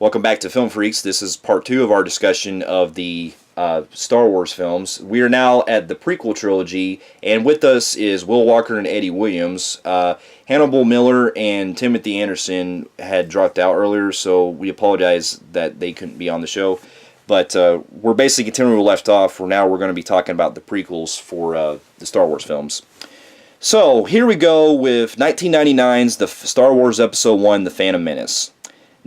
Welcome back to Film Freaks. This is part two of our discussion of the Star Wars films. We are now at the prequel trilogy, and with us is Will Walker and Eddie Williams. Hannibal Miller and Timothy Anderson had dropped out earlier, so we apologize that they couldn't be on the show. But we're basically continuing where we left off. We're going to be talking about the prequels for the Star Wars films. So here we go with 1999's the Star Wars Episode 1, The Phantom Menace.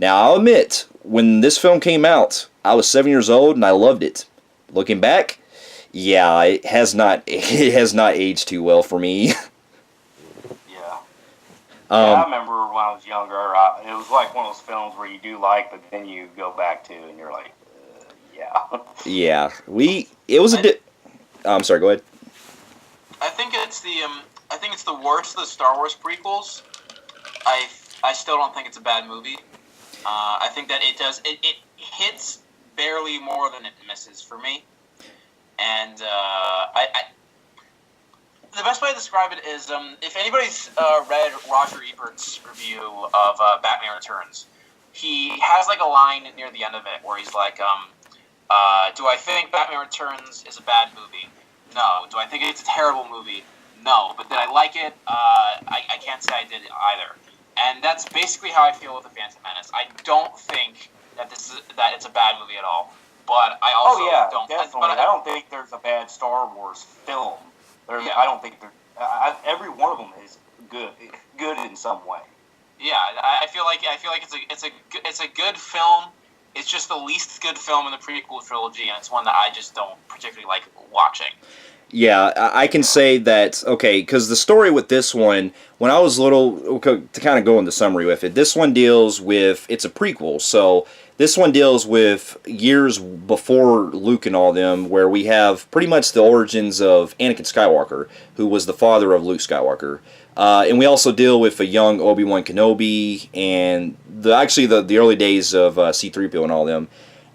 Now, I'll admit, when this film came out, I was 7 years old and I loved it. Looking back, yeah, it has not aged too well for me. Yeah. I remember when I was younger, it was like one of those films where you do like, but then you go back to and you're like, yeah. Yeah, it was a bit. I'm sorry. Go ahead. I think it's the worst of the Star Wars prequels. I still don't think it's a bad movie. I think that it hits barely more than it misses for me. And the best way to describe it is if anybody's read Roger Ebert's review of Batman Returns, he has like a line near the end of it where he's like, do I think Batman Returns is a bad movie? No. Do I think it's a terrible movie? No. But did I like it? I can't say I did either. And that's basically how I feel with The Phantom Menace. I don't think that it's a bad movie at all. But I also don't. Definitely. I don't think there's a bad Star Wars film. I don't think every one of them is good in some way. Yeah, I feel like it's a good film. It's just the least good film in the prequel trilogy, and it's one that I just don't particularly like watching. Yeah, I can say that, okay, because the story with this one, when I was little, to kind of go into summary with it, this one deals with, it's a prequel, so this one deals with years before Luke and all them, where we have pretty much the origins of Anakin Skywalker, who was the father of Luke Skywalker. And we also deal with a young Obi-Wan Kenobi, and the early days of C-3PO and all them.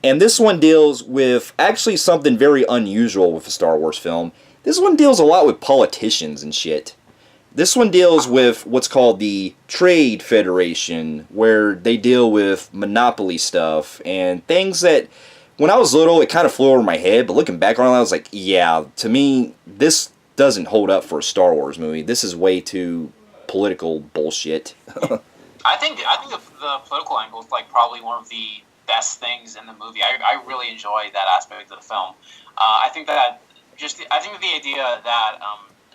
And this one deals with actually something very unusual with a Star Wars film. This one deals a lot with politicians and shit. This one deals with what's called the Trade Federation, where they deal with monopoly stuff and things that, when I was little, it kind of flew over my head, but looking back on it, I was like, yeah, to me, this doesn't hold up for a Star Wars movie. This is way too political bullshit. I think the political angle is like probably one of the best things in the movie. I really enjoy that aspect of the film. I think the idea that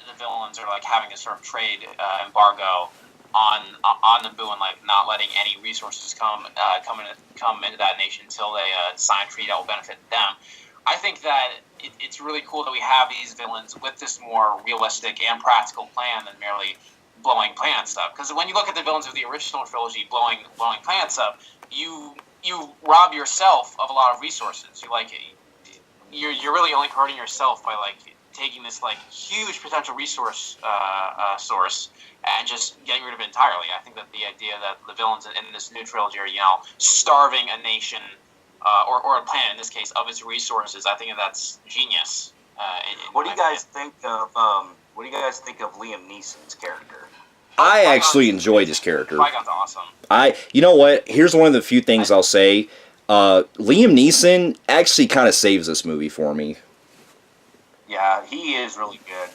the villains are like having a sort of trade embargo on Naboo and like not letting any resources come into that nation until they sign a treaty that will benefit them. I think that it's really cool that we have these villains with this more realistic and practical plan than merely blowing planets up. Because when you look at the villains of the original trilogy blowing planets up, you rob yourself of a lot of resources. You're really only hurting yourself by like taking this like huge potential resource source and just getting rid of it entirely. I think that the idea that the villains in this new trilogy are starving a nation or a planet in this case of its resources, I think that's genius. What do you guys think of Liam Neeson's character? I actually enjoyed his character. Qui-Gon's awesome. You know what? Here's one of the few things I'll say. Liam Neeson actually kind of saves this movie for me. Yeah, he is really good.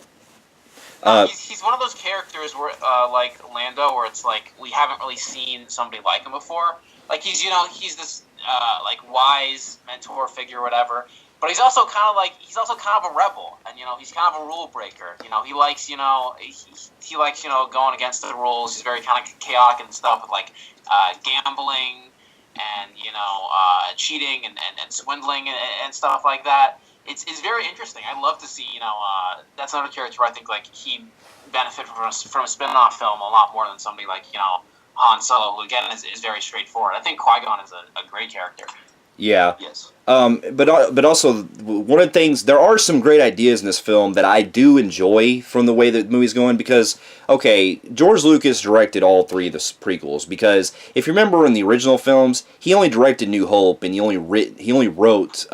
He's one of those characters where, like Lando, where it's like we haven't really seen somebody like him before. Like he's this like wise mentor figure, or whatever. But he's also kind of a rebel, and he's kind of a rule breaker. He likes he likes going against the rules. He's very kind of chaotic and stuff with like gambling and cheating and swindling and stuff like that. It's very interesting. I love to see that's another character where I think like he benefit from a spin-off film a lot more than somebody like Han Solo, who again is very straightforward. I think Qui-Gon is a great character. Yeah. Yes. But also, one of the things, there are some great ideas in this film that I do enjoy from the way the movie's going, because, okay, George Lucas directed all three of the prequels, because if you remember in the original films, he only directed New Hope, and he only wrote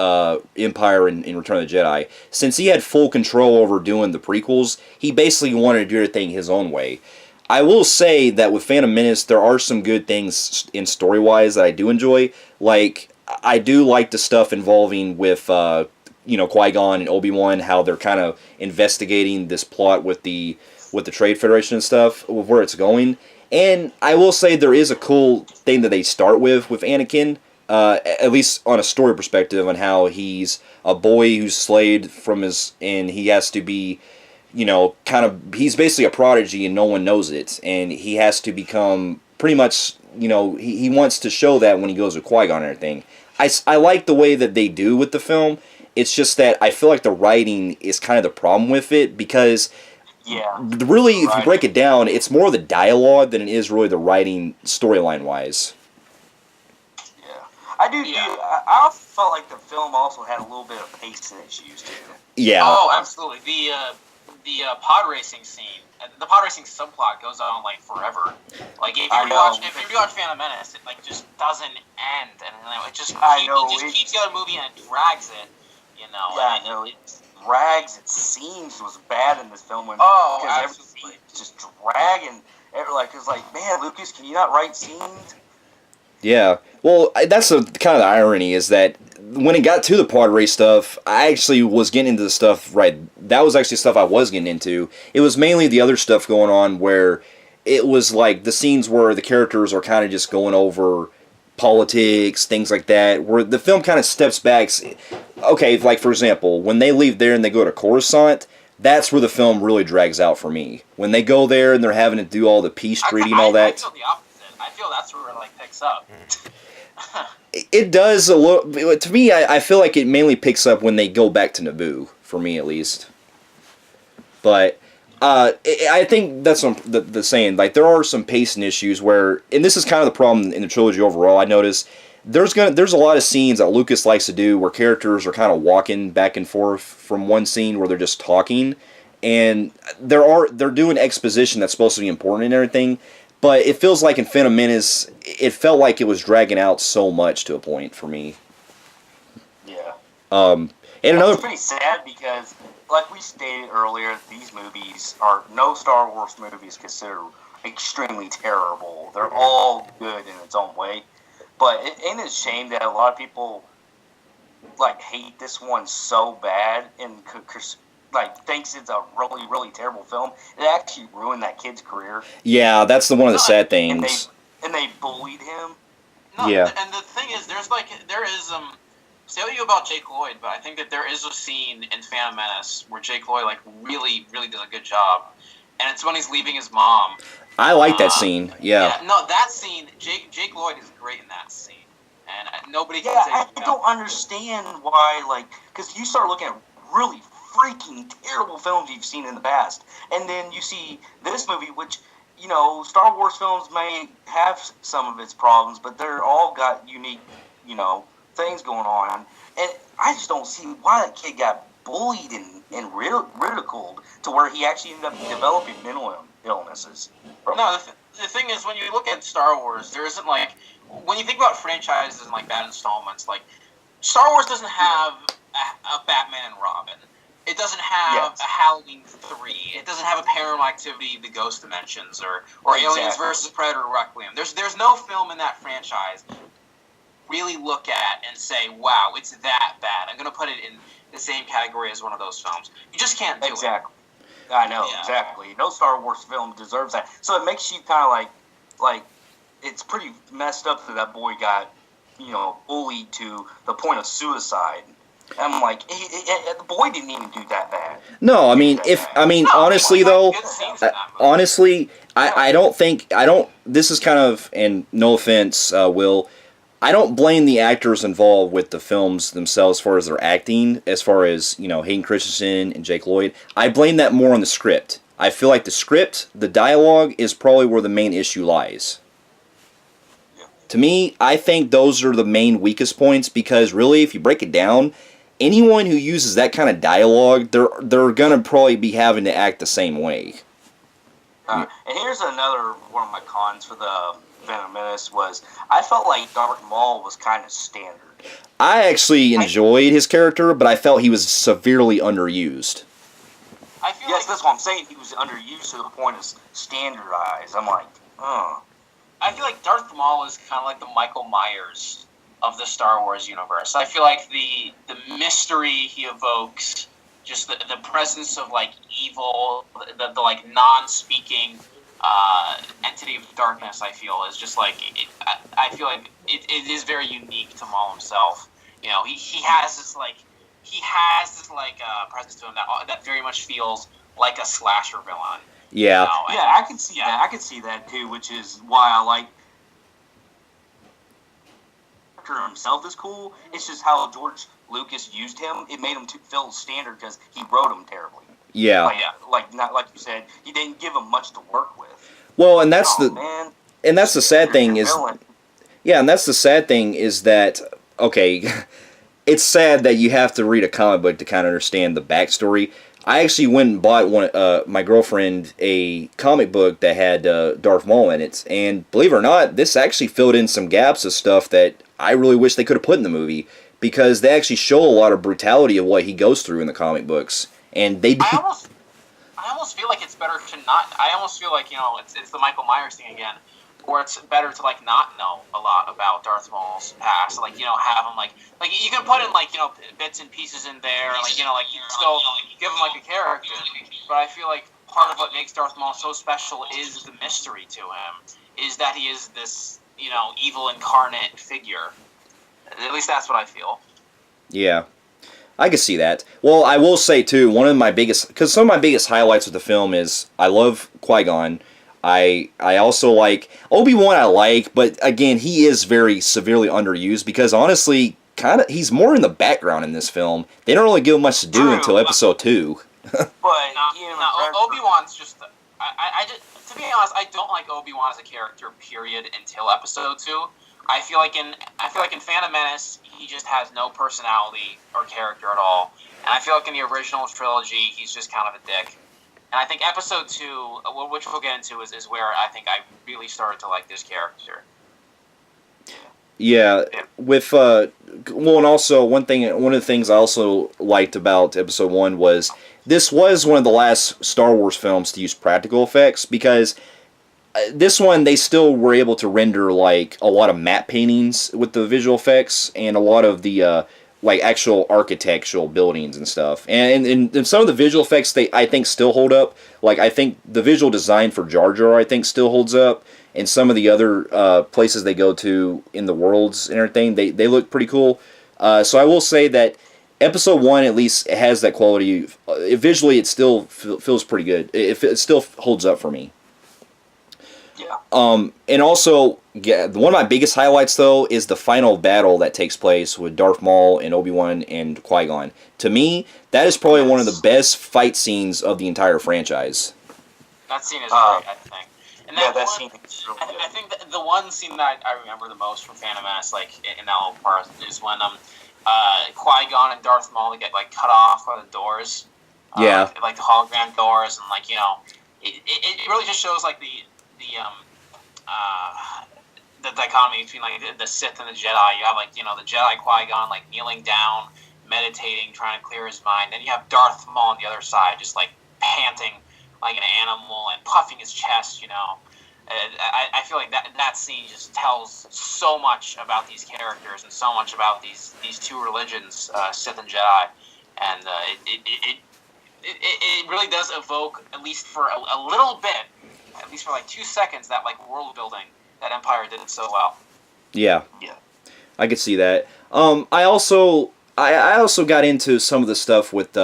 Empire and Return of the Jedi. Since he had full control over doing the prequels, he basically wanted to do everything his own way. I will say that with Phantom Menace, there are some good things in story-wise that I do enjoy. Like, I do like the stuff involving with, Qui-Gon and Obi-Wan, how they're kind of investigating this plot with the Trade Federation and stuff, with where it's going. And I will say there is a cool thing that they start with Anakin, at least on a story perspective, on how he's a boy who's slayed from and he has to be, he's basically a prodigy and no one knows it, and he has to become pretty much, he wants to show that when he goes with Qui-Gon and everything. I like the way that they do with the film. It's just that I feel like the writing is kind of the problem with it, because really, if you break it down, it's more the dialogue than it is really the writing storyline-wise. I do. I also felt like the film also had a little bit of pacing issues too. Yeah. Oh, absolutely. The pod racing scene, the pod racing subplot goes on like forever. Like if you watch Phantom Menace, it like just doesn't end, and it just keeps the other movie and it drags it. Yeah, I know. It drags. It seems was bad in this film when everything just dragging. It's like, man, Lucas, can you not write scenes? Yeah, well, that's kind of the irony, is that when it got to the pod race stuff, I actually was getting into the stuff, that was actually stuff I was getting into. It was mainly the other stuff going on where it was like the scenes where the characters are kind of just going over politics, things like that, where the film kind of steps back. Okay, like for example, when they leave there and they go to Coruscant, that's where the film really drags out for me. When they go there and they're having to do all the peace treaty and all that. I feel the opposite. I feel that's where it picks up. It does a little. To me, I feel like it mainly picks up when they go back to Naboo, for me at least. But I think that's the saying. Like, there are some pacing issues where, and this is kind of the problem in the trilogy overall. I noticed there's a lot of scenes that Lucas likes to do where characters are kind of walking back and forth from one scene where they're just talking, and they're doing exposition that's supposed to be important and everything. But it feels like in Phantom Menace, it felt like it was dragging out so much to a point for me. Yeah. And another. It's pretty sad because, like we stated earlier, these movies no Star Wars movie is considered extremely terrible. They're all good in its own way. But ain't it a shame that a lot of people hate this one so bad and thinks it's a really, really terrible film. It actually ruined that kid's career. Yeah, that's one of the sad things. And they bullied him. No, yeah. And the thing is, there is say what you about Jake Lloyd, but I think that there is a scene in Phantom Menace where Jake Lloyd really, really does a good job, and it's when he's leaving his mom. I like that scene. Yeah. No, that scene, Jake Lloyd is great in that scene, and nobody can say. I don't understand why, because you start looking at really freaking terrible films you've seen in the past, and then you see this movie, which, Star Wars films may have some of its problems, but they're all got unique, things going on, and I just don't see why that kid got bullied and ridiculed to where he actually ended up developing mental illnesses. No, the thing is, when you look at Star Wars, there isn't when you think about franchises and bad installments, Star Wars doesn't have a Batman and Robin. It doesn't have a Halloween 3. It doesn't have a Paranormal Activity, The Ghost Dimensions, or Aliens vs. Predator Requiem. There's no film in that franchise really look at and say, wow, it's that bad. I'm going to put it in the same category as one of those films. You just can't do it. Exactly. I know, exactly. No Star Wars film deserves that. So it makes you kind of like it's pretty messed up that boy got, bullied to the point of suicide. I'm like, the boy didn't even do that bad. No, honestly though, I don't. This is kind of, and no offense, Will, I don't blame the actors involved with the films themselves as far as their acting, as far as, Hayden Christensen and Jake Lloyd. I blame that more on the script. I feel like the script, the dialogue, is probably where the main issue lies. Yeah. To me, I think those are the main weakest points, because really, if you break it down, anyone who uses that kind of dialogue, they're gonna probably be having to act the same way. And here's another one of my cons for the Phantom Menace was I felt like Darth Maul was kind of standard. I actually enjoyed his character, but I felt he was severely underused. I I feel yes, like that's what I'm saying. He was underused to the point of standardized. I'm like, oh. I feel like Darth Maul is kind of like the Michael Myers of the Star Wars universe. I feel like the mystery he evokes, just the presence of like evil, the like non-speaking entity of darkness, I feel is just like I feel like it is very unique to Maul himself. You know, he has this presence to him that very much feels like a slasher villain. Yeah. You know, Yeah, I can see that. I can see that too, which is why I like himself is cool. It's just how George Lucas used him. It made him feel standard because he wrote him terribly. Yeah. Like not like you said, he didn't give him much to work with. Well, and that's man, the sad thing is, villain. yeah, and that's the sad thing is that, okay, it's sad that you have to read a comic book to kind of understand the backstory. I actually went and bought my girlfriend a comic book that had Darth Maul in it, and believe it or not, this actually filled in some gaps of stuff that I really wish they could have put in the movie, because they actually show a lot of brutality of what he goes through in the comic books, and they. I almost feel like it's better to not. I almost feel like, you know, it's the Michael Myers thing again, where it's better to like not know a lot about Darth Maul's past. Like, you know, have him like you can put in like, you know, bits and pieces in there, like, you know, like you still give him like a character. But I feel like part of what makes Darth Maul so special is the mystery to him, is that he is this, you know, evil incarnate figure. At least that's what I feel. Yeah. I can see that. Well, I will say, too, because some of my biggest highlights with the film is I love Qui-Gon. I also like Obi-Wan. I like, but again, he is very severely underused because honestly, he's more in the background in this film. They don't really give him much to do until Episode 2. But Obi-Wan's just. To be honest, I don't like Obi-Wan as a character. Period. Until Episode 2. I feel like in Phantom Menace, he just has no personality or character at all. And I feel like in the original trilogy, he's just kind of a dick. And I think Episode 2, which we'll get into, is where I think I really started to like this character. Yeah, with and also one of the things I also liked about Episode 1 was this was one of the last Star Wars films to use practical effects, because this one, they still were able to render like a lot of matte paintings with the visual effects and a lot of the like actual architectural buildings and stuff. And some of the visual effects, I think still hold up. Like, I think the visual design for Jar Jar, I think, still holds up. And some of the other places they go to in the worlds and everything, they look pretty cool. So I will say that Episode 1 at least has that quality. Visually, it still feels pretty good. It still holds up for me. And also, one of my biggest highlights, though, is the final battle that takes place with Darth Maul and Obi-Wan and Qui-Gon. To me, that is probably one of the best fight scenes of the entire franchise. That scene is great, I think. And that scene is really good. I think the one scene that I remember the most from Phantom Menace, like, in that whole part, is when Qui-Gon and Darth Maul get, like, cut off by the doors. Yeah. Like the hologram doors, and, like, you know, it really just shows, like, the dichotomy between like the Sith and the Jedi. You have like, you know, the Jedi Qui-Gon like kneeling down, meditating, trying to clear his mind. Then you have Darth Maul on the other side, just like panting like an animal and puffing his chest. You know, I feel like that scene just tells so much about these characters and so much about these two religions, Sith and Jedi, and it really does evoke, at least for a little bit, at least for like 2 seconds, that like world building that Empire did so well. Yeah. Yeah. I could see that. I also got into some of the stuff with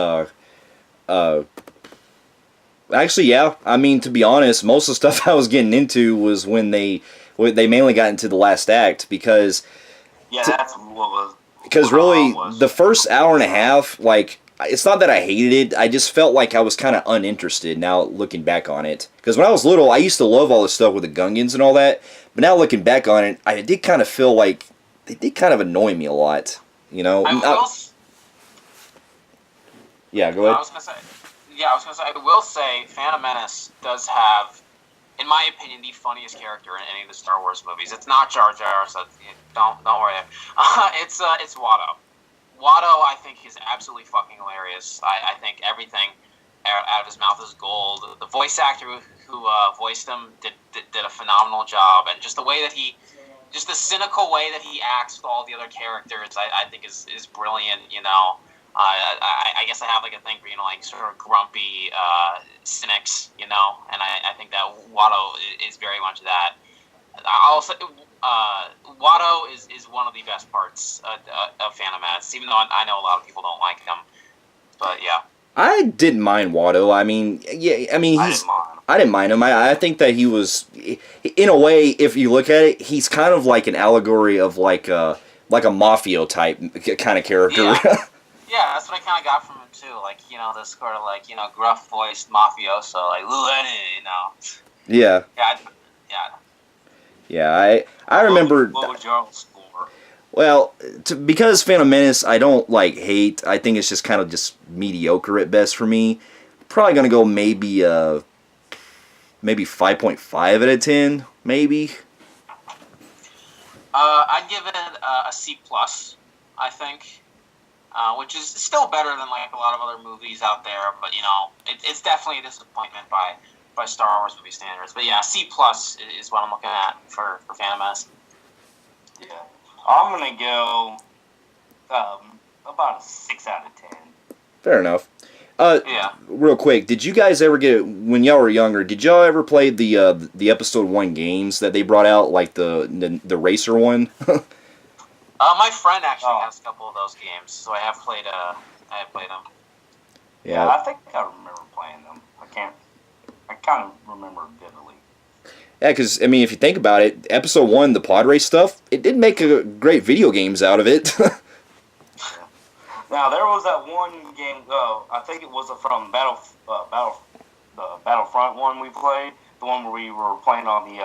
actually, yeah. I mean, to be honest, most of the stuff I was getting into was when they mainly got into the last act, because that's what was. Because really, the first hour and a half, like, it's not that I hated it, I just felt like I was kind of uninterested now looking back on it. Because when I was little, I used to love all this stuff with the Gungans and all that, but now looking back on it, I did kind of feel like they did kind of annoy me a lot, you know? Yeah, go ahead. I was gonna say, I will say, Phantom Menace does have, in my opinion, the funniest character in any of the Star Wars movies. It's not Jar Jar, so don't worry. It's Watto. Watto, I think, is absolutely fucking hilarious. I think everything out of his mouth is gold. The voice actor who voiced him did a phenomenal job, and just the way that just the cynical way that he acts with all the other characters, I think is brilliant. I guess I have like a thing for like sort of grumpy cynics, and I think that Watto is very much that. I'll say Watto is one of the best parts of Phantom Menace, even though I know a lot of people don't like him. But yeah, I didn't mind Watto. I mean, I didn't mind him. I think that he was, in a way, if you look at it, he's kind of like an allegory of like a mafio type kind of character. Yeah, yeah, that's what I kind of got from him too. Like this sort of like gruff voiced mafioso, like Lenny, Yeah. Yeah, I remember. What would y'all score? Well, because Phantom Menace, I don't like hate. I think it's just kind of just mediocre at best for me. Probably gonna go maybe 5.5 out of 10, maybe. I'd give it a C plus, I think, which is still better than like a lot of other movies out there. But it's definitely a disappointment by Star Wars movie standards. But yeah, C plus is what I'm looking at for Phantom Menace. Yeah, I'm gonna go about a 6 out of 10. Fair enough. Yeah. Real quick, did you guys ever when y'all were younger? Did y'all ever play the episode 1 games that they brought out, like the racer one? My friend actually has a couple of those games, so I have played them. Yeah, I think I remember playing them. I kind of remember vividly. Yeah, because, I mean, if you think about it, episode 1, the pod race stuff, it did make a great video games out of it. Now, there was that one game, I think it was from the Battlefront one we played, the one where we were playing on the,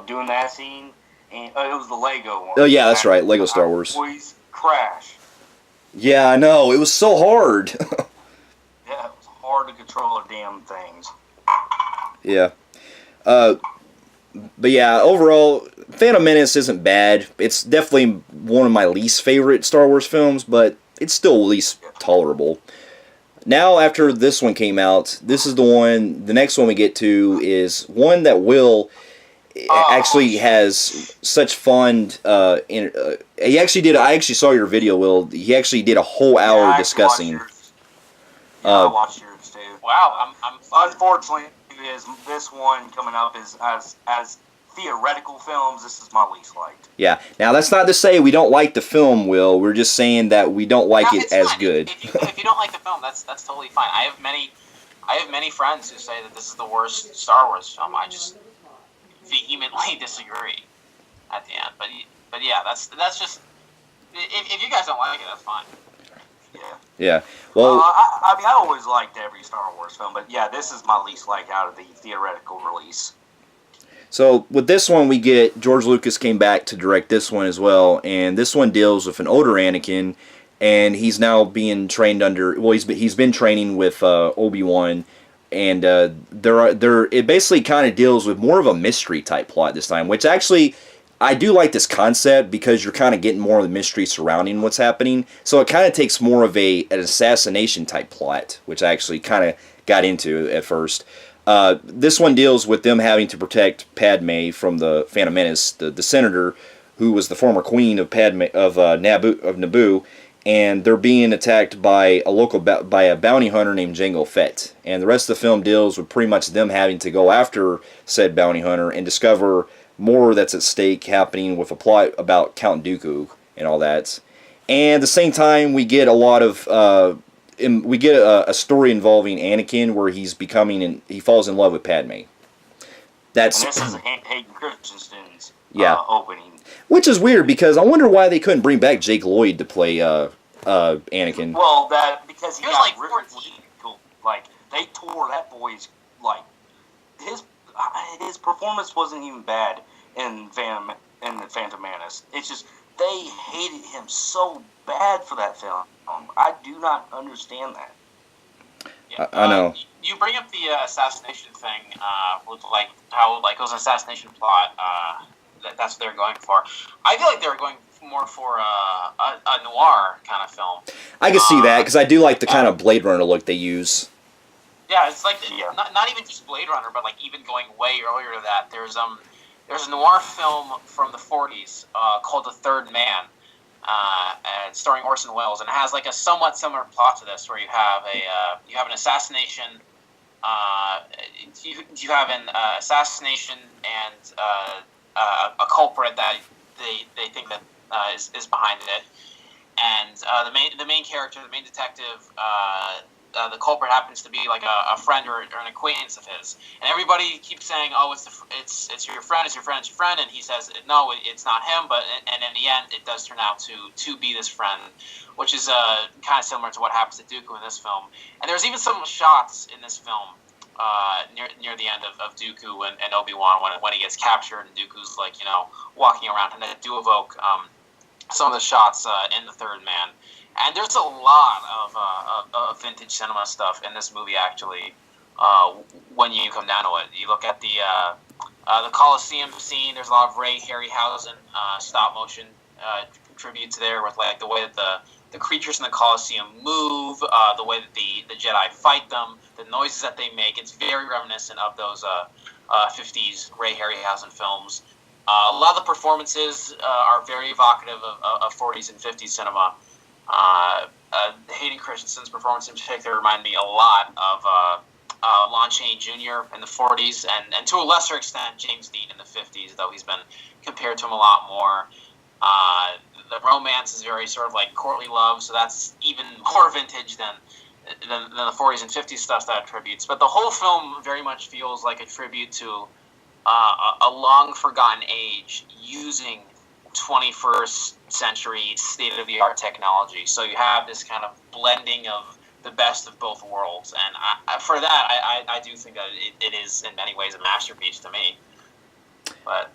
doing that scene, and it was the Lego one. Oh, yeah, that's right, Lego Star Wars. Boys crash. Yeah, I know, it was so hard. Yeah, it was hard to control the damn things. Yeah. But yeah, overall, Phantom Menace isn't bad. It's definitely one of my least favorite Star Wars films, but it's still at least tolerable. Now, after this one came out, this is the next one we get to is one that Will actually has such fond, he actually did, I actually saw your video, Will, he actually did a whole hour discussing. I watched yours too. Wow, I'm unfortunately, this one coming up is as theoretical films, this is my least liked. Yeah. Now, that's not to say we don't like the film, Will. We're just saying that we don't like it as fine. good. If you don't like the film, that's totally fine. I have many friends who say that this is the worst Star Wars film. I just vehemently disagree at the end. But yeah, that's just if you guys don't like it, that's fine. Yeah. Yeah. Well, I mean, I always liked every Star Wars film, but yeah, this is my least like out of the theoretical release. so with this one, we get George Lucas came back to direct this one as well, and this one deals with an older Anakin, and he's now being trained under. Well, he's been training with Obi-Wan, and it basically kind of deals with more of a mystery type plot this time, which actually. I do like this concept because you're kind of getting more of the mystery surrounding what's happening. So it kind of takes more of an assassination type plot, which I actually kind of got into at first. This one deals with them having to protect Padme from the Phantom Menace, the senator who was the former queen of Naboo, and they're being attacked by a bounty hunter named Jango Fett. And the rest of the film deals with pretty much them having to go after said bounty hunter and discover more that's at stake happening with a plot about Count Dooku and all that. And at the same time, we get a lot of a story involving Anakin where he falls in love with Padme. And this is Hayden Christensen's opening. Which is weird because I wonder why they couldn't bring back Jake Lloyd to play Anakin. Well, because he was got like really 14. cool. Like they tore that boy's his performance wasn't even bad in the Phantom Menace. It's just they hated him so bad for that film. I do not understand that. Yeah, I know. You bring up the assassination thing with how it was an assassination plot. That's what they're going for. I feel like they were going more for a noir kind of film. I can see that because I do like the kind of Blade Runner look they use. Yeah, it's like Yeah. not even just Blade Runner, but like even going way earlier to that. There's a noir film from the 40s called The Third Man, and starring Orson Welles, and it has like a somewhat similar plot to this, where you have an assassination. You have an assassination and a culprit that they think that is behind it, and the main character, the main detective, the culprit happens to be like a friend or an acquaintance of his, and everybody keeps saying, "Oh, it's your friend, it's your friend, it's your friend," and he says, "No, it's not him." But in the end, it does turn out to be this friend, which is kind of similar to what happens to Dooku in this film. And there's even some shots in this film near the end of Dooku and Obi-Wan when he gets captured, and Dooku's like walking around, and they do evoke some of the shots in The Third Man. And there's a lot of vintage cinema stuff in this movie, actually. When you come down to it, you look at the Coliseum scene. There's a lot of Ray Harryhausen stop motion tributes there, with like the way that the creatures in the Coliseum move, the way that the Jedi fight them, the noises that they make. It's very reminiscent of those 50s Ray Harryhausen films. A lot of the performances are very evocative of 40s and 50s cinema. Hayden Christensen's performance in particular reminded me a lot of Lon Chaney Jr. in the 40s, and to a lesser extent James Dean in the 50s, though he's been compared to him a lot more. The romance is very sort of like courtly love, so that's even more vintage than the 40s and 50s stuff that attributes. But the whole film very much feels like a tribute to a long forgotten age using 21st century state-of-the-art technology. So you have this kind of blending of the best of both worlds, and for that, I do think that it is in many ways a masterpiece to me. But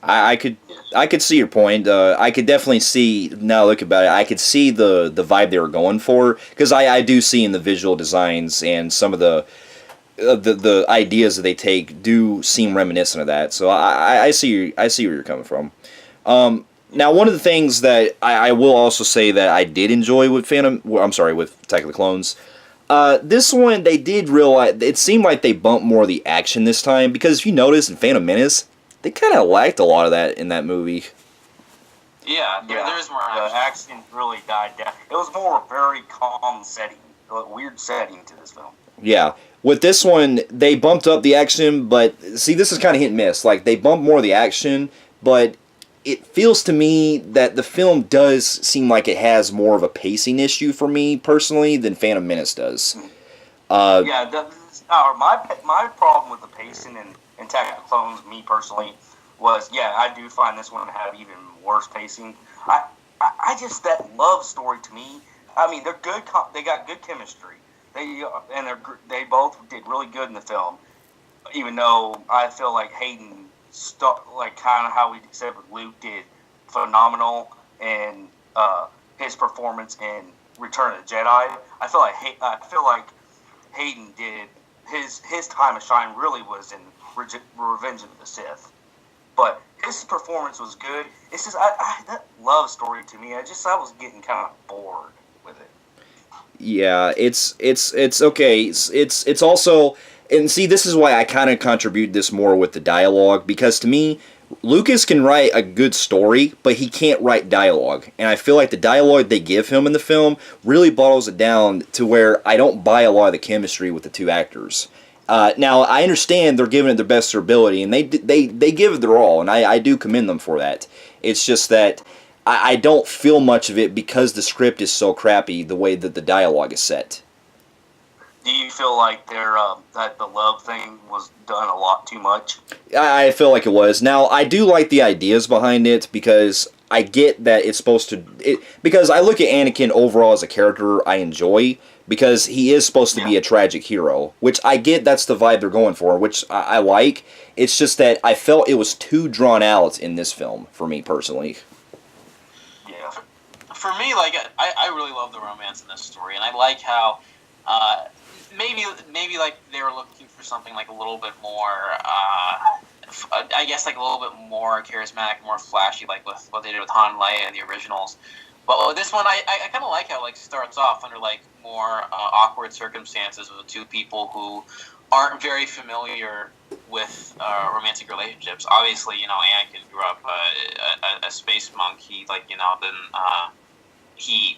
I could see your point. I could definitely see, now look about it, I could see the vibe they were going for, because I do see in the visual designs and some of the ideas that they take do seem reminiscent of that. So I see where you're coming from. Now, one of the things that I will also say that I did enjoy with with Attack of the Clones, this one, they did realize, it seemed like they bumped more of the action this time, because if you notice in Phantom Menace, they kind of lacked a lot of that in that movie. Yeah, there is more action. The action really died down. It was more a very calm setting, a weird setting to this film. Yeah. With this one, they bumped up the action, but see, this is kind of hit and miss. Like, they bumped more of the action, but it feels to me that the film does seem like it has more of a pacing issue for me, personally, than Phantom Menace does. My problem with the pacing in Attack of the Clones, me personally, was, I do find this one to have even worse pacing. I just, that love story to me, I mean, they're good, they got good chemistry. They both did really good in the film, even though I feel like Hayden, kind of how we said with Luke, did phenomenal, and his performance in Return of the Jedi. I feel like Hayden did his time of shine really was in Revenge of the Sith, but his performance was good. It's just that love story to me. I was getting kind of bored with it. Yeah, it's okay. It's also, and see, this is why I kind of contribute this more with the dialogue, because to me, Lucas can write a good story, but he can't write dialogue. And I feel like the dialogue they give him in the film really bottles it down to where I don't buy a lot of the chemistry with the two actors. Now, I understand they're giving it their best of their ability, and they give it their all, and I do commend them for that. It's just that I don't feel much of it because the script is so crappy the way that the dialogue is set. Do you feel like that the love thing was done a lot too much? I feel like it was. Now, I do like the ideas behind it, because I get that it's supposed to... because I look at Anakin overall as a character I enjoy, because he is supposed to be a tragic hero, which I get that's the vibe they're going for, which I like. It's just that I felt it was too drawn out in this film, for me personally. Yeah. For me, like, I really love the romance in this story, and I like how... Maybe like they were looking for something like a little bit more, I guess like a little bit more charismatic, more flashy, like with what they did with Han and Leia in the originals. But with this one, I kind of like how it like starts off under like more awkward circumstances with two people who aren't very familiar with romantic relationships. Obviously, Anakin grew up a space monk. He he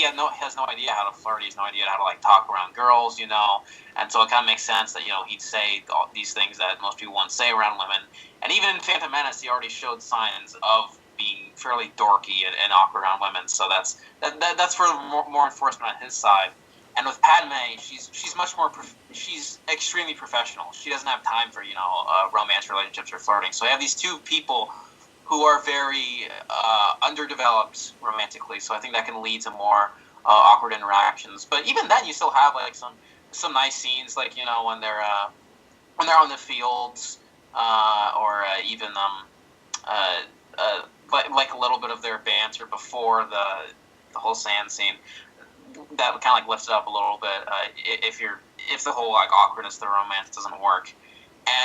has no idea how to flirt. He has no idea how to talk around girls, and so it kind of makes sense that he'd say all these things that most people wouldn't say around women. And even in Phantom Menace, he already showed signs of being fairly dorky and awkward around women. So that's for more enforcement on his side. And with Padme, she's much more she's extremely professional. She doesn't have time for romance relationships or flirting. So you have these two people who are very underdeveloped romantically. So I think that can lead to more awkward interactions. But even then, you still have some nice scenes, when they're on the fields, or even a little bit of their banter before the whole sand scene. That kind of lifts it up a little bit. If the whole awkwardness of the romance doesn't work.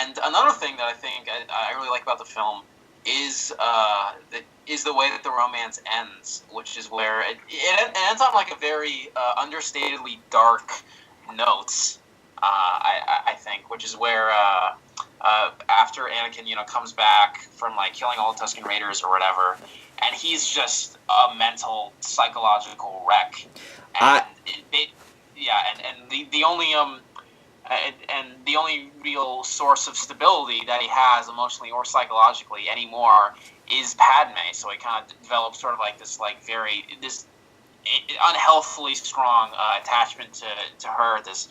And another thing that I think I really like about the film is the way that the romance ends, which is where it ends on a very understatedly dark note. I think, which is where after Anakin comes back from killing all the Tusken Raiders or whatever, and he's just a mental psychological wreck. And the only real source of stability that he has emotionally or psychologically anymore is Padme. So he kind of develops sort of this unhealthily strong attachment to her, this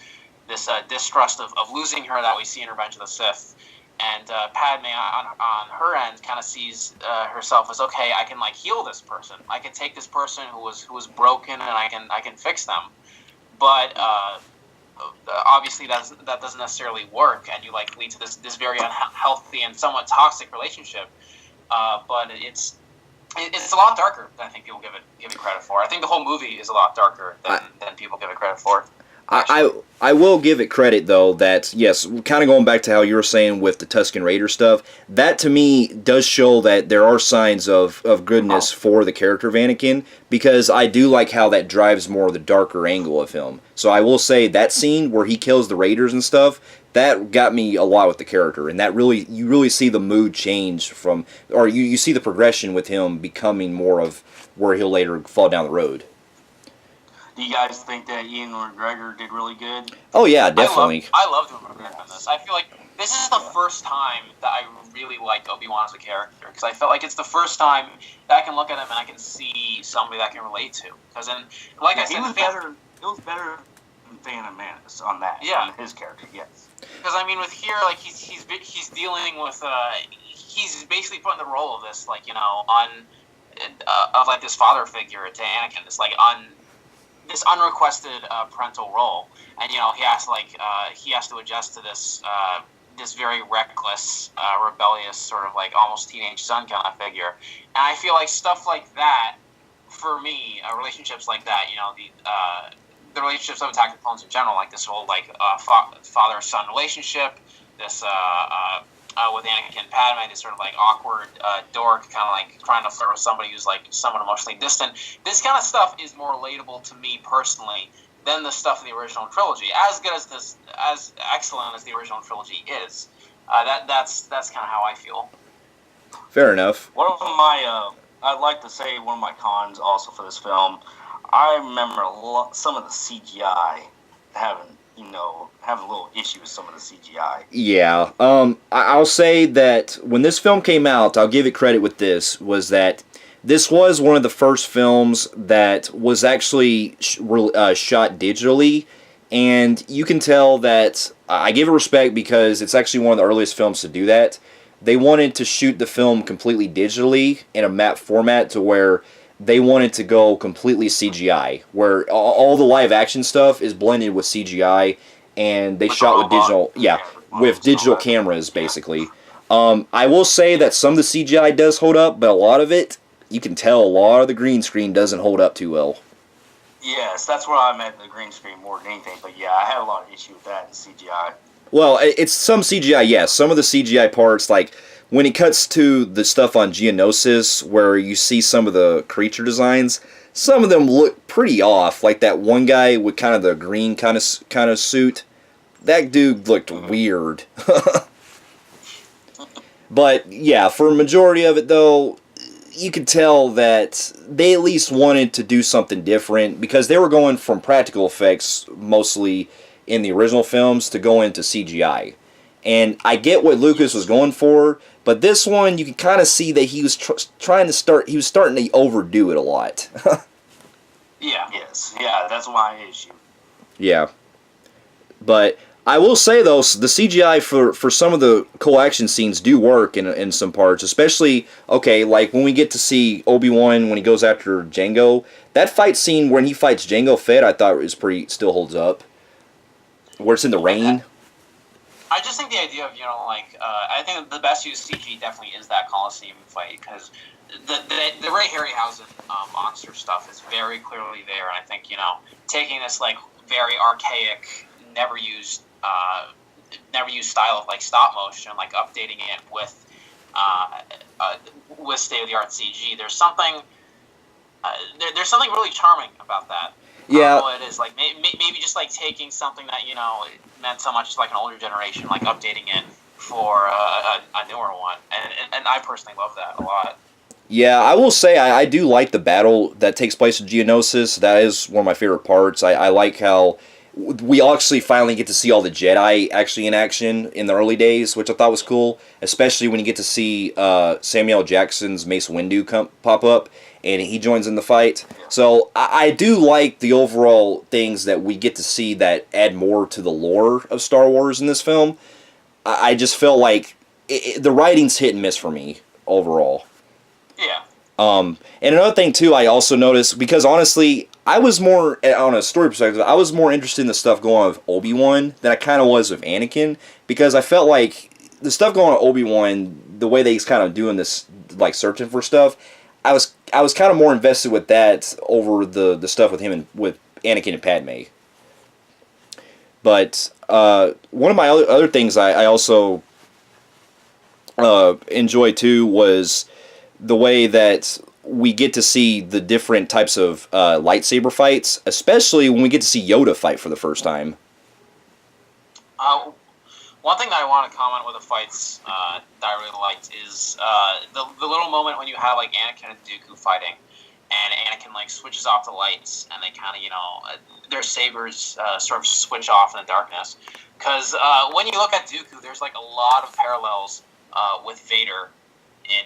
distrust of losing her that we see in Revenge of the Sith. And Padme, on her end, kind of sees herself as, okay, I can heal this person. I can take this person who was broken, and I can fix them. But obviously that doesn't necessarily work, and you lead to this very unhealthy and somewhat toxic relationship. But it's a lot darker than I think people give it credit for. I think the whole movie is a lot darker than people give it credit for. I will give it credit, though, that, yes, kind of going back to how you were saying with the Tusken Raider stuff, that to me does show that there are signs of goodness for the character of Anakin, because I do like how that drives more of the darker angle of him. So I will say that scene where he kills the Raiders and stuff, that got me a lot with the character, and that you really see the mood change from, or you see the progression with him becoming more of where he'll later fall down the road. Do you guys think that Ian McGregor did really good? Oh yeah, definitely. I loved McGregor in this. I feel like this is the first time that I really liked Obi-Wan as a character, because I felt like it's the first time that I can look at him and I can see somebody that I can relate to. Because I said, he was better. It was better than Phantom Menace on that. Yeah, on his character. Yes. Because with here, he's dealing with he's basically put in the role of this of this father figure to Anakin, this unrequested parental role, and he has to adjust to this very reckless, rebellious sort of almost teenage son kind of figure. And I feel like stuff like that, for me, relationships like that, the relationships of Attack of the Clones in general, this whole father-son relationship, this with Anakin and Padme, this sort of awkward dork, kind of trying to flirt with somebody who's somewhat emotionally distant. This kind of stuff is more relatable to me personally than the stuff in the original trilogy. As good as excellent as the original trilogy is, that's kind of how I feel. Fair enough. One of my, I'd like to say one of my cons also for this film, I remember some of the CGI having a little issue with some of the CGI. Yeah. I'll say that when this film came out, I'll give it credit with this, was that this was one of the first films that was actually shot digitally, and you can tell that I give it respect because it's actually one of the earliest films to do that. They wanted to shoot the film completely digitally in a matte format to where they wanted to go completely CGI, where all the live action stuff is blended with CGI, and they shot with digital cameras, basically. I will say that some of the CGI does hold up, but a lot of it, you can tell a lot of the green screen doesn't hold up too well. Yes, that's where I meant the green screen more than anything, but yeah, I had a lot of issue with that in CGI. Well, it's some CGI, yes. Some of the CGI parts, when it cuts to the stuff on Geonosis, where you see some of the creature designs, some of them look pretty off. Like that one guy with kind of the green kind of suit. That dude looked weird. But yeah, for a majority of it though, you could tell that they at least wanted to do something different because they were going from practical effects mostly in the original films to go into CGI. And I get what Lucas was going for, but this one you can kind of see that he was he was starting to overdo it a lot. Yeah, that's my issue. Yeah. But I will say though, the CGI for some of the cool action scenes do work in some parts, especially like when we get to see Obi-Wan when he goes after Jango. That fight scene when he fights Jango Fett, I thought still holds up. Where it's in the rain. I just think the idea of I think the best use of CG definitely is that Coliseum fight because the Ray Harryhausen monster stuff is very clearly there, and I think taking this very archaic, never used style of stop motion, updating it with state of the art CG. There's something really charming about that. Yeah, it is maybe just taking something that meant so much to an older generation, updating it for a newer one, and I personally love that a lot. Yeah, I will say I do like the battle that takes place in Geonosis. That is one of my favorite parts. I like how we actually finally get to see all the Jedi actually in action in the early days, which I thought was cool, especially when you get to see Samuel L. Jackson's Mace Windu pop up, and he joins in the fight. So I do like the overall things that we get to see that add more to the lore of Star Wars in this film. I just felt like the writing's hit and miss for me overall. Yeah. And another thing too, I also noticed, because honestly, I was more, on a story perspective, I was more interested in the stuff going on with Obi-Wan than I kind of was with Anakin, because I felt like the stuff going on with Obi-Wan, the way that he's kind of doing this, searching for stuff, I was kind of more invested with that over the stuff with him and with Anakin and Padme. But one of my other things I also enjoyed too was the way that we get to see the different types of lightsaber fights, especially when we get to see Yoda fight for the first time. One thing that I want to comment with the fights that I really liked is the little moment when you have Anakin and Dooku fighting, and Anakin switches off the lights, and they kind of their sabers sort of switch off in the darkness. Because when you look at Dooku, there's a lot of parallels with Vader in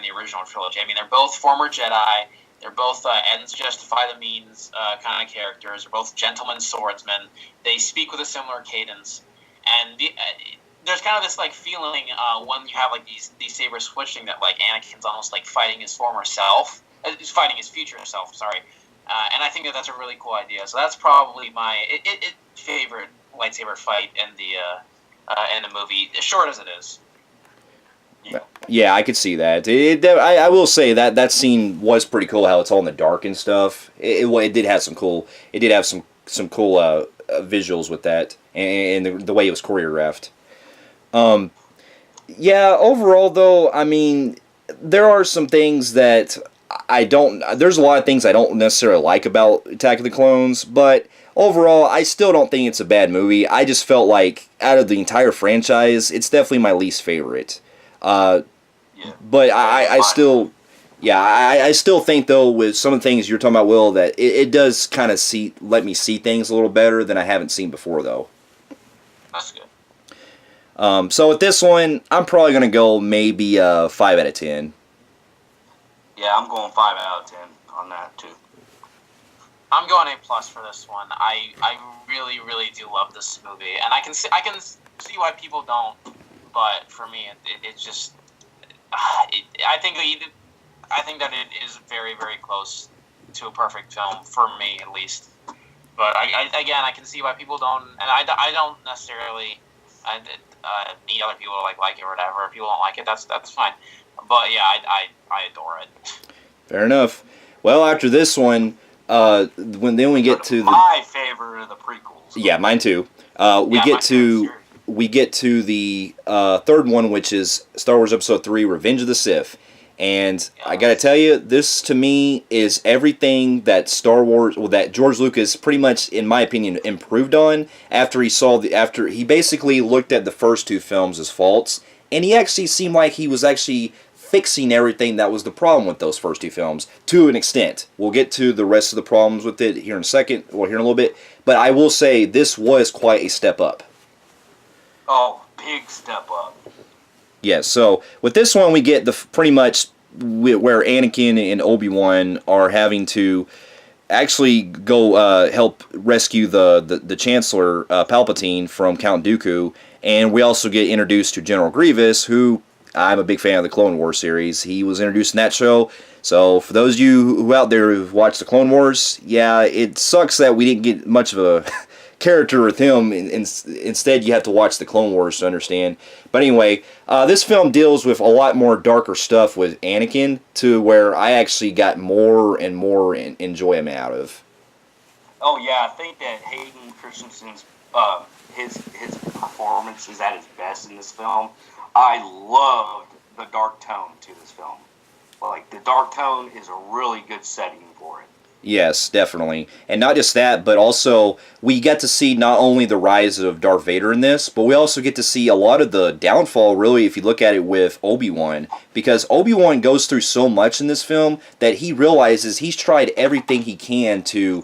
the original trilogy. I mean, they're both former Jedi. They're both ends justify the means kind of characters. They're both gentlemen swordsmen. They speak with a similar cadence, and there's kind of this feeling when you have these sabers switching that Anakin's almost fighting his former self, fighting his future self. Sorry, and I think that's a really cool idea. So that's probably my favorite lightsaber fight in the movie, as short as it is. Yeah, I could see that. I will say that scene was pretty cool. How it's all in the dark and stuff. It did have some cool. It did have some cool visuals with that, and the way it was choreographed. Yeah. Overall, though, I mean, there are some things that I don't. There's a lot of things I don't necessarily like about Attack of the Clones, but overall, I still don't think it's a bad movie. I just felt like out of the entire franchise, it's definitely my least favorite. But I still think though with some of the things you're talking about, Will, that it does kind of let me see things a little better than I haven't seen before though. That's good. So with this one, I'm probably gonna go maybe 5 out of 10. Yeah, I'm going 5 out of 10 on that too. I'm going A+ for this one. I really, really do love this movie, and I can see why people don't. But for me, it's just I think that it is very, very close to a perfect film for me, at least. But I can see why people don't, and I don't necessarily need other people to like it or whatever. If people don't like it, that's fine. But yeah, I adore it. Fair enough. Well, after this one, when we get to my favorite of the prequels. Yeah, mine too. We we get to the third one, which is Star Wars Episode 3, Revenge of the Sith. And I gotta tell you, this to me is everything that that George Lucas pretty much, in my opinion, improved on after he basically looked at the first two films as faults, and he actually seemed like he was actually fixing everything that was the problem with those first two films to an extent. We'll get to the rest of the problems with it here in a second, or here in a little bit, but I will say this was quite a step up. Oh, big step up. Yes, so with this one we get the pretty much where Anakin and Obi-Wan are having to actually go help rescue the Chancellor Palpatine from Count Dooku, and we also get introduced to General Grievous, who I'm a big fan of the Clone Wars series. He was introduced in that show, so for those of you who out there who've watched the Clone Wars, yeah, it sucks that we didn't get much of a character with him. Instead, you have to watch the Clone Wars to understand. But anyway, this film deals with a lot more darker stuff with Anakin, to where I actually got more and more enjoyment out of. Oh yeah, I think that Hayden Christensen's his performance is at his best in this film. I loved the dark tone to this film. Like, the dark tone is a really good setting for it. Yes, definitely. And not just that, but also we get to see not only the rise of Darth Vader in this, but we also get to see a lot of the downfall, really, if you look at it with Obi-Wan. Because Obi-Wan goes through so much in this film that he realizes he's tried everything he can to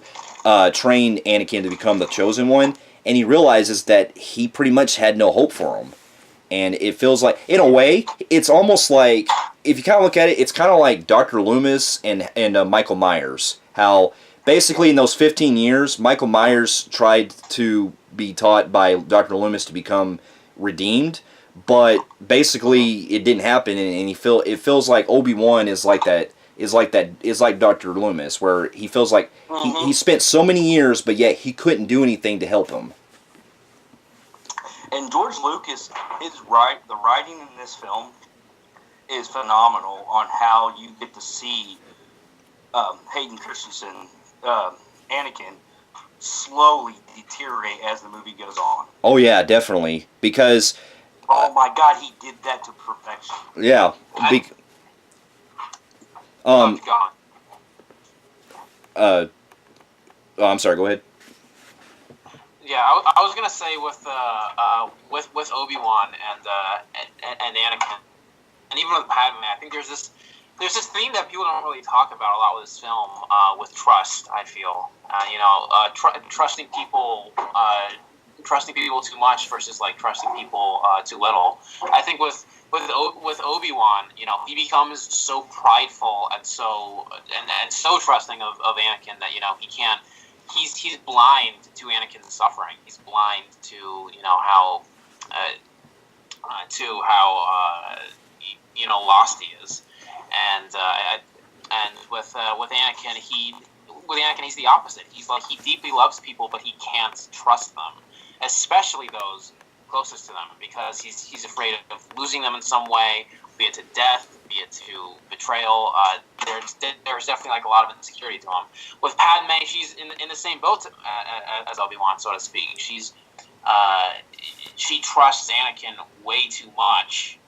train Anakin to become the Chosen One, and he realizes that he pretty much had no hope for him. And it feels like, in a way, it's almost like, if you kind of look at it, it's kind of like Dr. Loomis and Michael Myers. How basically in those 15 years, Michael Myers tried to be taught by Dr. Loomis to become redeemed, but basically it didn't happen, and it feels like Obi-Wan is like Dr. Loomis, where he feels like he spent so many years, but yet he couldn't do anything to help him. And George Lucas, the writing in this film is phenomenal on how you get to see Hayden Christensen, Anakin, slowly deteriorate as the movie goes on. Oh yeah, definitely. Because oh my God, he did that to perfection. Yeah. I'm sorry. Go ahead. Yeah, I was gonna say with Obi-Wan and Anakin, and even with Padme, I think there's this theme that people don't really talk about a lot with this film, with trust. I feel, trusting people too much versus like trusting people too little. I think with Obi-Wan, he becomes so prideful and so trusting of Anakin that he can't. He's blind to Anakin's suffering. He's blind to how lost he is, and with Anakin he's the opposite. He's like, he deeply loves people, but he can't trust them, especially those closest to them, because he's afraid of losing them in some way, be it to death, be it to betrayal. There's definitely like a lot of insecurity to him. With Padme, she's in the same boat as Obi-Wan, so to speak. She trusts Anakin way too much,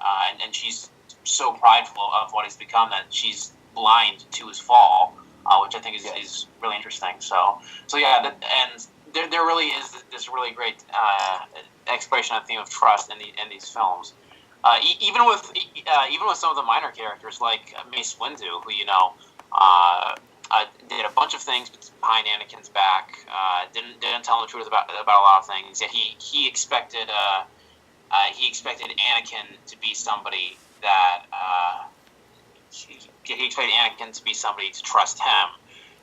and she's so prideful of what he's become that she's blind to his fall, which I think is really interesting. So yeah, and there really is this really great exploration of the theme of trust in these films. Even with some of the minor characters like Mace Windu, who did a bunch of things behind Anakin's back, didn't tell him the truth about a lot of things. Yet he expected Anakin to be somebody that he expected Anakin to be somebody to trust him.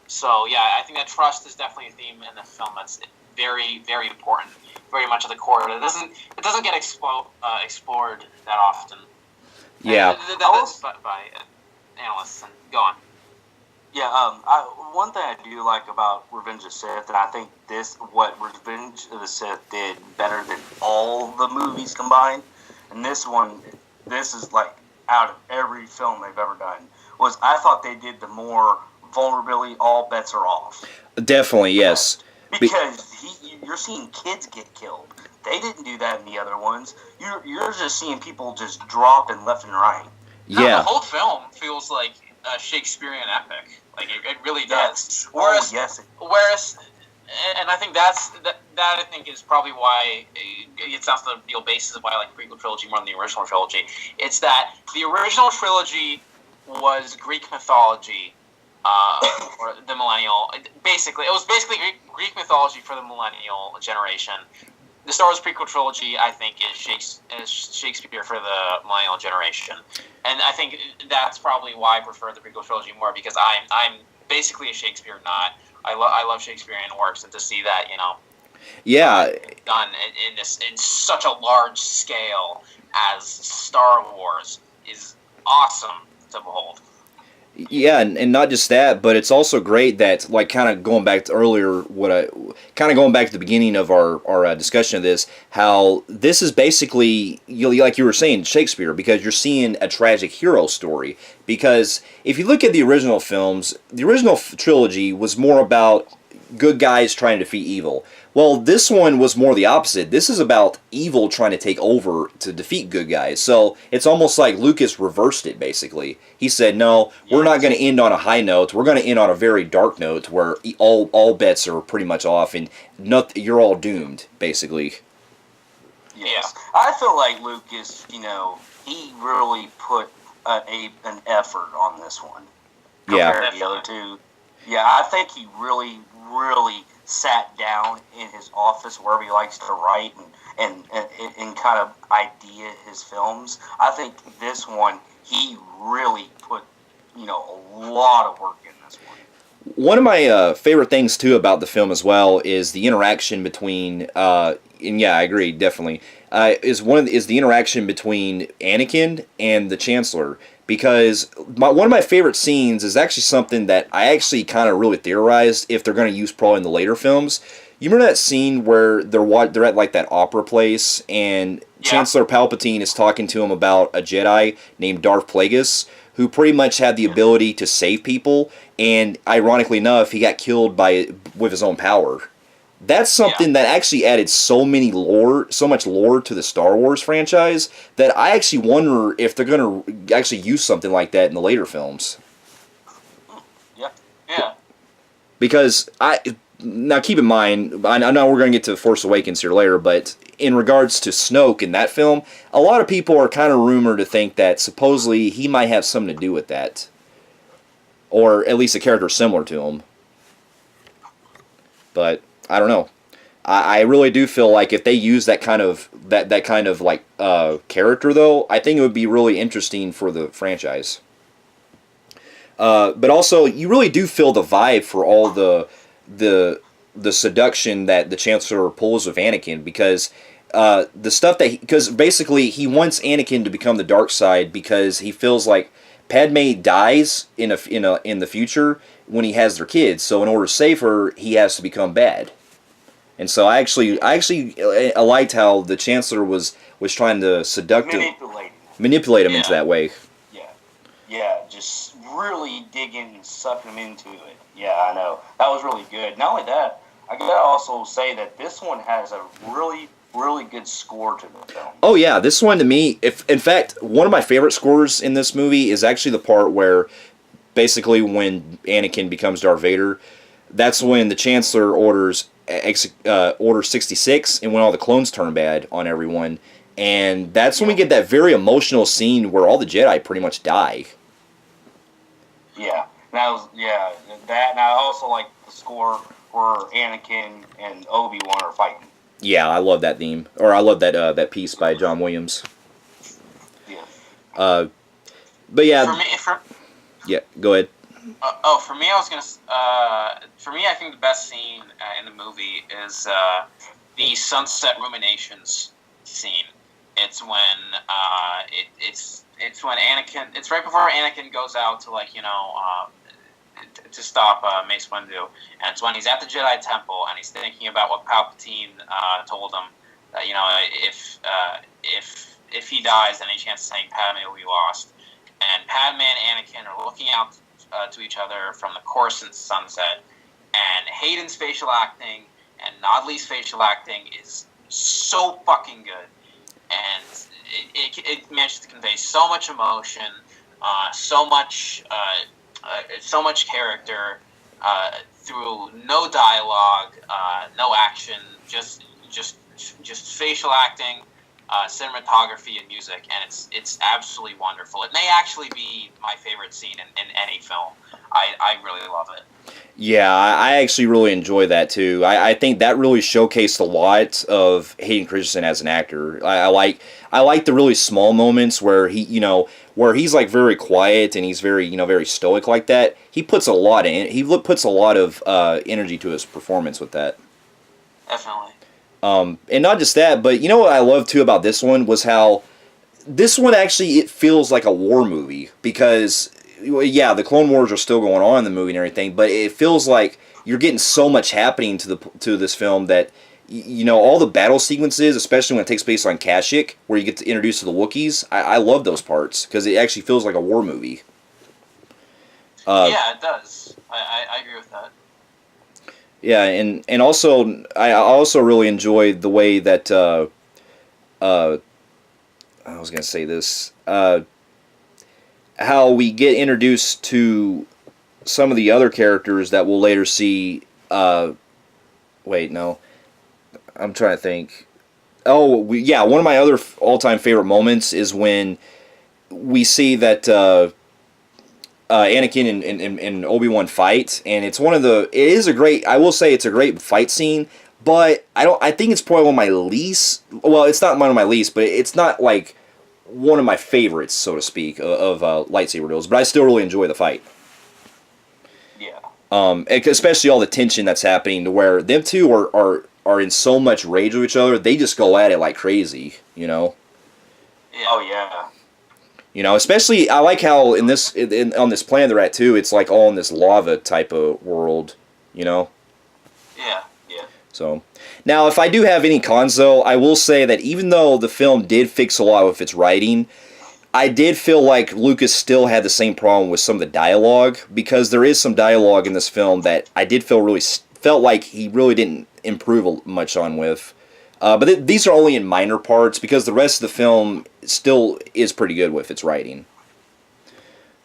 So yeah, I think that trust is definitely a theme in the film that's very, very important, very much at the core. It doesn't get explored that often. Yeah, That's by analysts. And go on. Yeah, one thing I do like about Revenge of the Sith, and I think what Revenge of the Sith did better than all the movies combined, and this is like out of every film they've ever done, was I thought they did the more vulnerability, all bets are off. Definitely, yes. Because you're seeing kids get killed. They didn't do that in the other ones. You're just seeing people just dropping left and right. No, Yeah. the whole film feels like a Shakespearean epic. Like it really does. Yes. Whereas, yes. whereas, and I think that I think is probably why it's not the real basis of why I like prequel trilogy more than the original trilogy. It's that the original trilogy was Greek mythology, or the millennial. Basically, it was basically Greek mythology for the millennial generation. The Star Wars prequel trilogy, I think, is Shakespeare for the millennial generation, and I think that's probably why I prefer the prequel trilogy more, because I'm basically a Shakespeare nut. I love Shakespearean works, and to see that, Yeah. done in such a large scale as Star Wars is awesome to behold. Yeah, and not just that, but it's also great that, like, kind of going back to earlier, going back to the beginning of our discussion of this, how this is basically, like you were saying, Shakespeare, because you're seeing a tragic hero story. Because if you look at the original films, the original trilogy was more about good guys trying to defeat evil. Well, this one was more the opposite. This is about evil trying to take over to defeat good guys. So it's almost like Lucas reversed it, basically. He said, no, we're not going to end on a high note. We're going to end on a very dark note where all bets are pretty much off and you're all doomed, basically. Yes. I feel like Lucas, he really put an effort on this one compared to the other two. Yeah, I think he really, really sat down in his office wherever he likes to write and kind of idea his films. I think this one, he really put, a lot of work in this one. One of my favorite things, too, about the film as well is the interaction between, and yeah, I agree, definitely, is the interaction between Anakin and the Chancellor. Because one of my favorite scenes is actually something that I actually kind of really theorized if they're going to use probably in the later films. You remember that scene where they're at like that opera place and Chancellor Palpatine is talking to him about a Jedi named Darth Plagueis who pretty much had the ability to save people, and ironically enough, he got killed with his own power. That's something that actually added so much lore to the Star Wars franchise that I actually wonder if they're going to actually use something like that in the later films. Yeah. Because now keep in mind, I know we're going to get to Force Awakens here later, but in regards to Snoke in that film, a lot of people are kind of rumored to think that supposedly he might have something to do with that. Or at least a character similar to him. But I don't know. I really do feel like if they use that kind of character, though, I think it would be really interesting for the franchise. But also, you really do feel the vibe for all the seduction that the Chancellor pulls with Anakin, because the stuff because basically he wants Anakin to become the dark side because he feels like Padme dies in the future when he has their kids. So in order to save her, he has to become bad. And so I actually liked how the Chancellor was trying to manipulate him into that way. Yeah, just really digging and sucking him into it. Yeah, I know. That was really good. Not only that, I gotta also say that this one has a really, really good score to the film. Oh yeah, this one to me, in fact, one of my favorite scores in this movie is actually the part where basically when Anakin becomes Darth Vader, that's when the Chancellor orders Order 66 and when all the clones turn bad on everyone. And that's when we get that very emotional scene where all the Jedi pretty much die. Yeah, that, and I also like the score where Anakin and Obi-Wan are fighting. Yeah, I love that theme, or I love that piece by John Williams. Yeah. But yeah. Yeah, go ahead. For me, I think the best scene in the movie is the Sunset Ruminations scene. It's when it's when Anakin. It's right before Anakin goes out to to stop Mace Windu, and it's when he's at the Jedi Temple and he's thinking about what Palpatine told him that if he dies, then any chance of saying Padme will be lost. And Padme and Anakin are looking out to each other from the Coruscant sunset, and Hayden's facial acting and Nodley's facial acting is so fucking good, and it managed to convey so much emotion, so much character through no dialogue, no action, just facial acting, cinematography, and music, and it's absolutely wonderful. It may actually be my favorite scene in any film. I really love it. Yeah, I actually really enjoy that too. I think that really showcased a lot of Hayden Christensen as an actor. I like the really small moments where where he's like very quiet and he's very very stoic like that. He puts a lot in. He puts a lot of energy to his performance with that. Definitely. And not just that, but you know what I love too about this one was how this one actually it feels like a war movie because. Yeah, the Clone Wars are still going on in the movie and everything, but it feels like you're getting so much happening to this film that all the battle sequences, especially when it takes place on Kashyyyk, where you get to introduce to the Wookiees. I love those parts because it actually feels like a war movie. Yeah, it does. I agree with that. Yeah, and also I also really enjoyed the way that I was gonna say this. How we get introduced to some of the other characters that we'll later see. Wait, no. I'm trying to think. Oh, one of my other all-time favorite moments is when we see that Anakin and Obi-Wan fight, and it's I will say it's a great fight scene, but I think it's probably one of my least, well, it's not one of my least, but it's not like one of my favorites, so to speak, of lightsaber duels, but I still really enjoy the fight. Yeah. Especially all the tension that's happening to where them two are in so much rage with each other, they just go at it like crazy, Yeah. Oh, yeah. Especially, I like how on this planet they're at, too, it's like all in this lava type of world, Yeah. So, now, if I do have any cons, though, I will say that even though the film did fix a lot with its writing, I did feel like Lucas still had the same problem with some of the dialogue, because there is some dialogue in this film that I did felt like he really didn't improve much on with. But these are only in minor parts, because the rest of the film still is pretty good with its writing.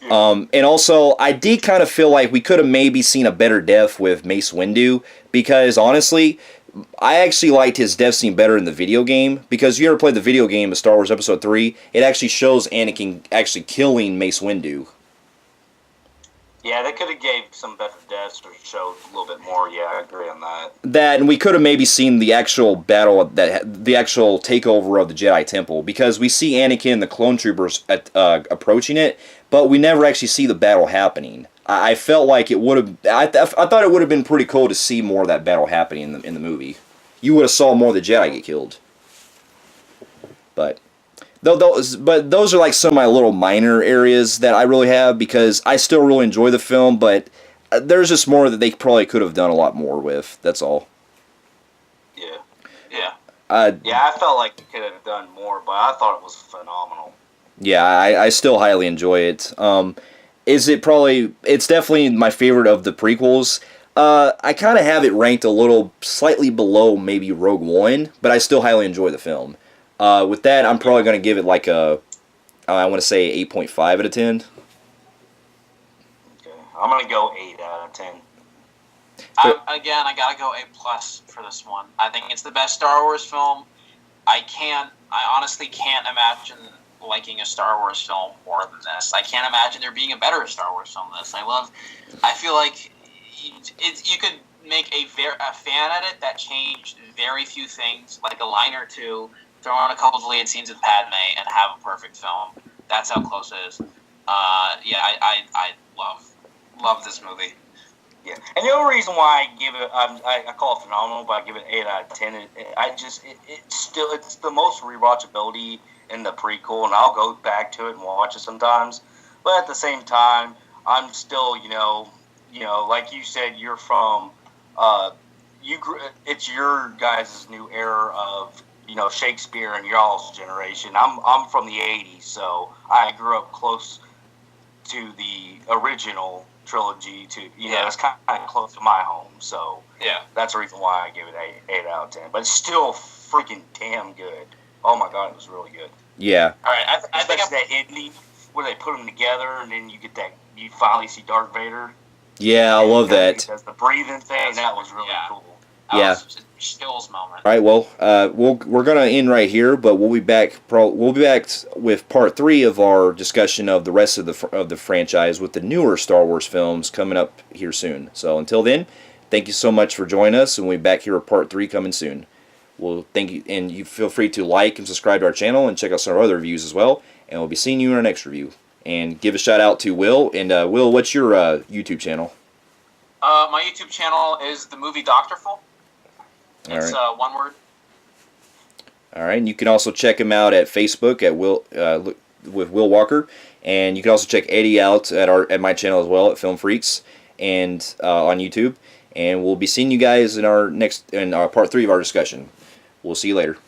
And also, I did kind of feel like we could have maybe seen a better death with Mace Windu, because honestly, I actually liked his death scene better in the video game, because you ever played the video game of Star Wars Episode 3, it actually shows Anakin actually killing Mace Windu. Yeah, they could have gave some better deaths or showed a little bit more. Yeah, I agree on that. And we could have maybe seen the actual battle, the actual takeover of the Jedi Temple, because we see Anakin and the clone troopers approaching it, but we never actually see the battle happening. I felt like it would have. I thought it would have been pretty cool to see more of that battle happening in the movie. You would have saw more of the Jedi get killed. But those are like some of my little minor areas that I really have, because I still really enjoy the film, but there's just more that they probably could have done a lot more with. That's all. Yeah. Yeah. I felt like they could have done more, but I thought it was phenomenal. Yeah, I still highly enjoy it. It's definitely my favorite of the prequels. I kind of have it ranked a little slightly below maybe Rogue One, but I still highly enjoy the film. With that, I'm probably going to give it like I want to say 8.5 out of 10. Okay. I'm going to go 8 out of 10. Again, I gotta go A+ for this one. I think it's the best Star Wars film. I honestly can't imagine liking a Star Wars film more than this. I can't imagine there being a better Star Wars film than this. I feel like you could make a fan edit that changed very few things, like a line or two, throw on a couple of deleted scenes with Padme, and have a perfect film. That's how close it is. I love this movie. Yeah, and the only reason why I give it, I call it phenomenal, but I give it 8 out of 10. It's the most rewatchability in the prequel, and I'll go back to it and watch it sometimes. But at the same time, I'm still, like you said, you're from, it's your guys' new era of, Shakespeare and y'all's generation. I'm from the 80s, so I grew up close to the original trilogy it's kind of close to my home, so yeah, that's the reason why I give it 8 out of 10. But it's still freaking damn good. Oh my god, it was really good. Yeah. All right, I think Especially that ending where they put them together, and then you finally see Darth Vader. Yeah, I love that. He does the breathing thing. That was really cool. Yeah. Was just a chills moment. All right, well, we're gonna end right here, but we'll be back. We'll be back with part 3 of our discussion of the rest of the franchise with the newer Star Wars films coming up here soon. So until then, thank you so much for joining us, and we'll be back here with part 3 coming soon. Well, thank you, and you feel free to like and subscribe to our channel and check out some of our other reviews as well. And we'll be seeing you in our next review. And give a shout out to Will. And Will, what's your YouTube channel? My YouTube channel is TheMovieDoctorful. It's one word. All right, and you can also check him out at Facebook at with Will Walker, and you can also check Eddie out at my channel as well at Film Freaks and on YouTube. And we'll be seeing you guys in our part 3 of our discussion. We'll see you later.